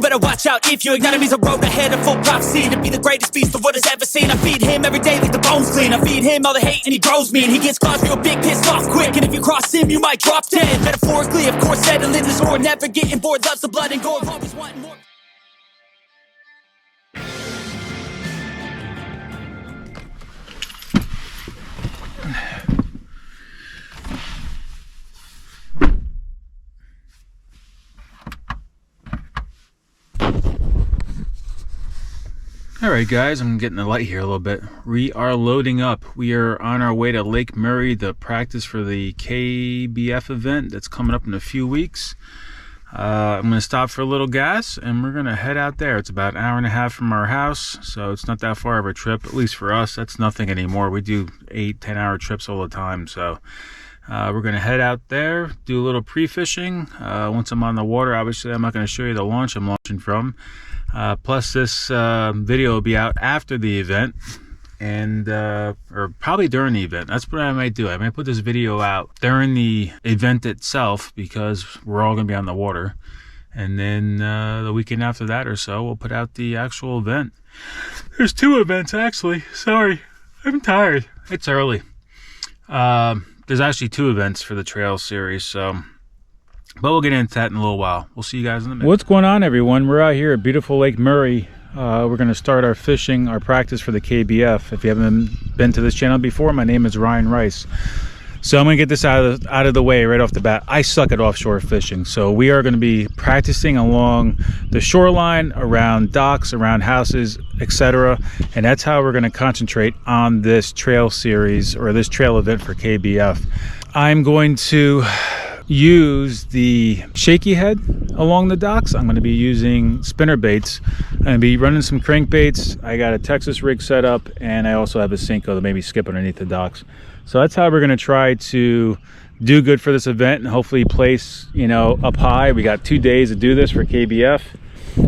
better watch out if your enemy's a road ahead of full prophecy to be the greatest beast the world has ever seen. I feed him every day like the bones clean. I feed him all the hate and he grows me, and he gets claws real big, pissed off quick. And if you cross him, you might drop dead. Metaphorically, of course, settling this war, never getting bored, loves the blood and gore, always wanting more. Alright guys, I'm getting the light here a little bit. We are loading up. We are on our way to Lake Murray, the practice for the KBF event that's coming up in a few weeks. I'm going to stop for a little gas and we're going to head out there. It's about an hour and a half from our house, so it's not that far of a trip. At least for us, that's nothing anymore. We do 8-10 hour trips all the time, so we're going to head out there, do a little pre-fishing. Once I'm on the water, obviously I'm not going to show you the launch I'm launching from. Plus this video will be out after the event, and or probably during the event. That's what I might do. I might put this video out during the event itself because we're all going to be on the water, and then the weekend after that or so we'll put out the actual event. There's 2 events actually. Sorry, I'm tired. It's early. There's actually 2 events for the trail series, so but we'll get into that in a little while. We'll see you guys in a minute. What's going on, everyone? We're out here at beautiful Lake Murray. We're going to start our fishing, our practice for the KBF. If you haven't been to this channel before, my name is Ryan Rice. So I'm going to get this out of the way right off the bat. I suck at offshore fishing, so we are going to be practicing along the shoreline, around docks, around houses, etc. And that's how we're going to concentrate on this trail series, or this trail event for KBF. I'm going to use the shaky head along the docks. I'm going to be using spinner baits. I'm going to be running some crankbaits. I got a Texas rig set up, and I also have a Senko that maybe skip underneath the docks. So that's how we're going to try to do good for this event and hopefully place, you know, up high. We got 2 days to do this for KBF.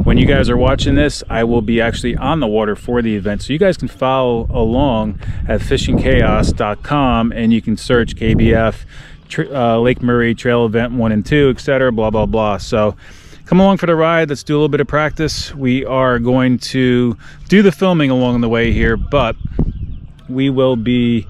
When you guys are watching this, I will be actually on the water for the event, so you guys can follow along at fishingchaos.com, and you can search KBF Lake Murray Trail Event 1 and 2, etc., blah blah blah. So come along for the ride. Let's do a little bit of practice. We are going to do the filming along the way here, but we will be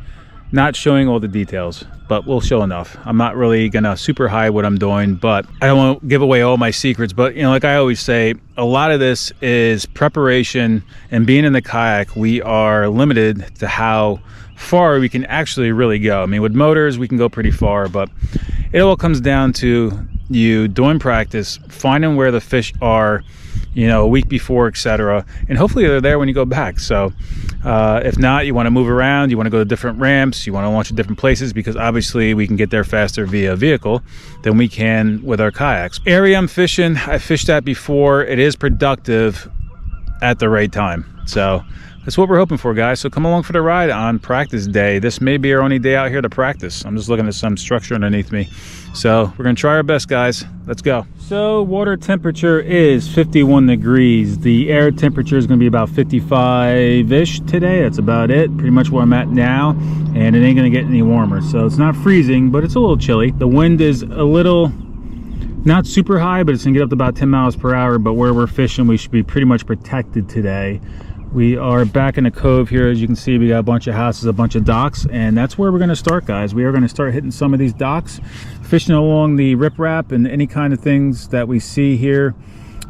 not showing all the details, but we'll show enough. I'm not really gonna super hide what I'm doing, but I don't want to give away all my secrets. But you know, like I always say, a lot of this is preparation, and being in the kayak, we are limited to how far we can actually really go. I mean, with motors we can go pretty far, but it all comes down to you doing practice, finding where the fish are, you know, a week before, etc., and hopefully they're there when you go back. So if not, you want to move around, you want to go to different ramps, you want to launch at different places, because obviously we can get there faster via vehicle than we can with our kayaks. Area I'm fishing, I fished that before. It is productive at the right time, so that's what we're hoping for, guys. So come along for the ride on practice day. This may be our only day out here to practice. I'm just looking at some structure underneath me. So we're gonna try our best, guys. Let's go. So water temperature is 51 degrees. The air temperature is gonna be about 55-ish today. That's about it. Pretty much where I'm at now. And it ain't gonna get any warmer. So it's not freezing, but it's a little chilly. The wind is a little, not super high, but it's gonna get up to about 10 miles per hour. But where we're fishing, we should be pretty much protected today. We are back in a cove here. As you can see, we got a bunch of houses, a bunch of docks, and that's where we're going to start, guys. We are going to start hitting some of these docks, fishing along the riprap and any kind of things that we see here.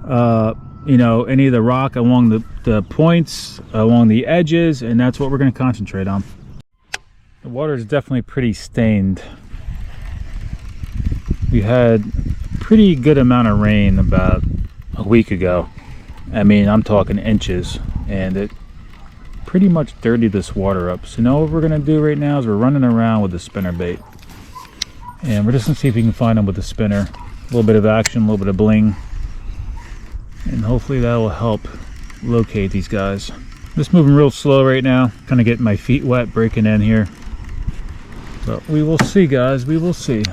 You know, any of the rock along the points, along the edges, and that's what we're going to concentrate on. The water is definitely pretty stained. We had a pretty good amount of rain about a week ago. I mean, I'm talking inches, and it pretty much dirtied this water up. So now what we're gonna do right now is we're running around with the spinner bait, and we're just gonna see if we can find them with the spinner. A little bit of action, a little bit of bling, and hopefully that will help locate these guys. Just moving real slow right now, kind of getting my feet wet breaking in here, but we will see, guys. We will see.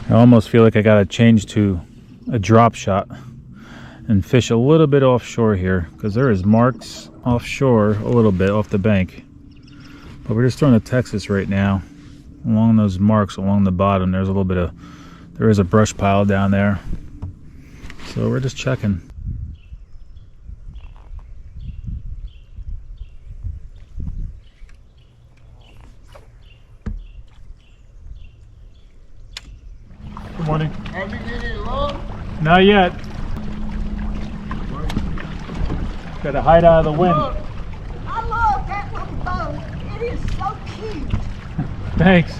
I almost feel like I gotta change to a drop shot and fish a little bit offshore here, because there is marks offshore a little bit off the bank. But we're just throwing the Texas right now. Along those marks along the bottom, there's a little bit of, there is a brush pile down there. So we're just checking. Good morning. Have you get any luck? Not yet. Got to hide out of the wind. Look, I love that little boat. It is so cute. Thanks.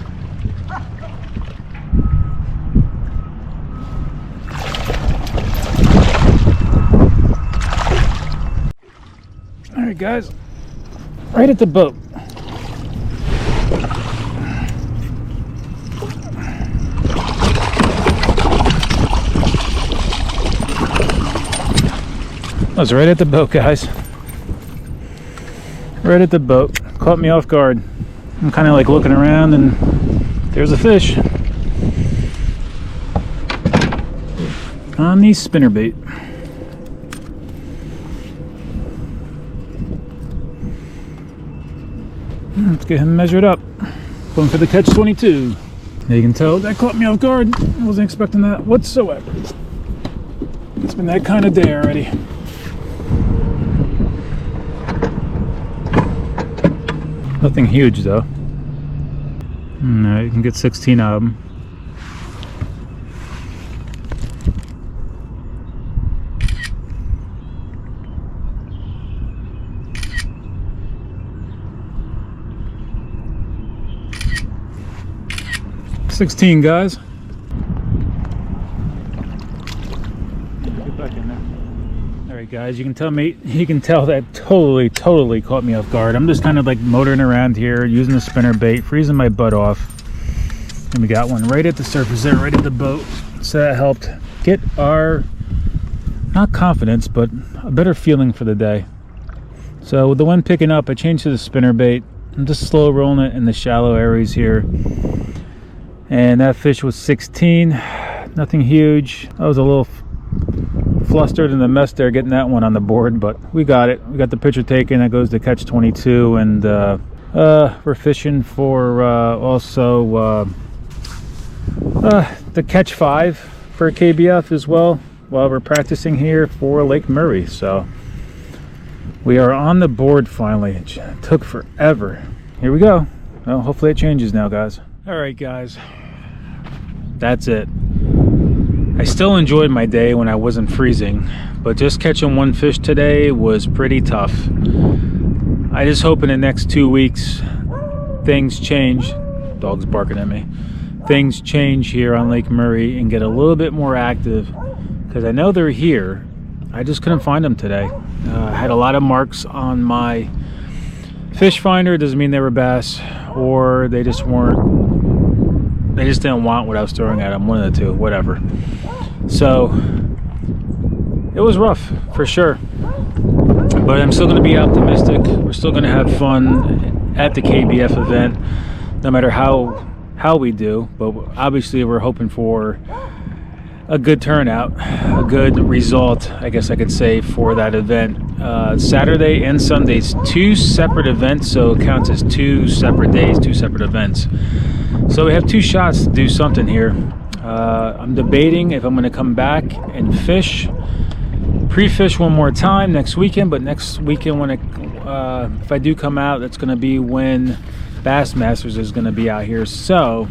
All right, guys. Right at the boat. I was right at the boat, guys. Right at the boat. Caught me off guard. I'm kind of like looking around and there's a fish on the spinnerbait. Let's get him measured up. Going for the catch 22. Now you can tell that caught me off guard. I wasn't expecting that whatsoever. It's been that kind of day already. Nothing huge though. Alright, you can get 16 out of them. $16, guys. Get back in there. All right, guys. You can tell that totally caught me off guard. I'm just kind of like motoring around here, using the spinner bait, freezing my butt off, and we got one right at the surface there, right at the boat. So that helped get our, not confidence, but a better feeling for the day. So with the wind picking up, I changed to the spinner bait. I'm just slow rolling it in the shallow areas here. And that fish was 16, nothing huge. I was a little flustered in the mess there getting that one on the board, but we got it. We got the picture taken. That goes to catch 22, and we're fishing for also the catch 5 for KBF as well while we're practicing here for Lake Murray. So we are on the board finally. It took forever. Here we go. Well, hopefully it changes now, guys. All right, guys. That's it. I still enjoyed my day when I wasn't freezing, but just catching one fish today was pretty tough. I just hope in the next 2 weeks things change. Dog's barking at me. Things change here on Lake Murray and get a little bit more active, because I know they're here. I just couldn't find them today. I had a lot of marks on my fish finder. Doesn't mean they were bass, or they just weren't. They just didn't want what I was throwing at them. One of the two, whatever. So it was rough for sure, but I'm still going to be optimistic. We're still going to have fun at the KBF event, no matter how we do. But obviously, we're hoping for a good turnout, a good result, I guess I could say, for that event. Saturday and Sunday's 2 separate events, so it counts as 2 separate days, 2 separate events. So we have 2 shots to do something here. I'm debating if I'm going to come back and fish, pre-fish one more time next weekend. But next weekend, when if I do come out, that's going to be when Bassmasters is going to be out here. So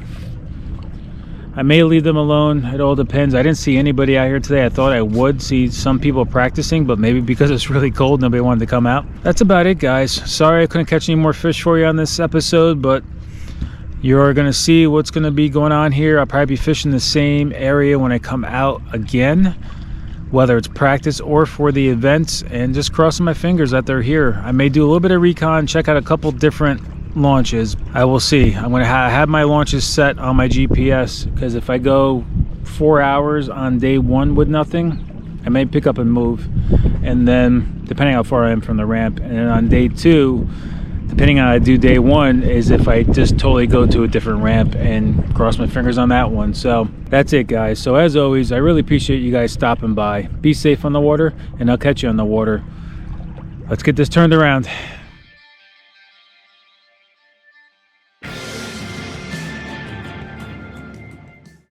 I may leave them alone. It all depends. I didn't see anybody out here today. I thought I would see some people practicing, but maybe because it's really cold, nobody wanted to come out. That's about it, guys. Sorry I couldn't catch any more fish for you on this episode, but you're going to see what's going to be going on here. I'll probably be fishing the same area when I come out again, whether it's practice or for the events, and just crossing my fingers that they're here. I may do a little bit of recon, check out a couple different launches. I will see. I'm going to have my launches set on my GPS, because if I go 4 hours on day 1 with nothing, I may pick up and move, and then depending how far I am from the ramp, and then on day 2, depending on how I do day 1, is if I just totally go to a different ramp and cross my fingers on that one. So that's it, guys. So as always, I really appreciate you guys stopping by. Be safe on the water, and I'll catch you on the water. Let's get this turned around.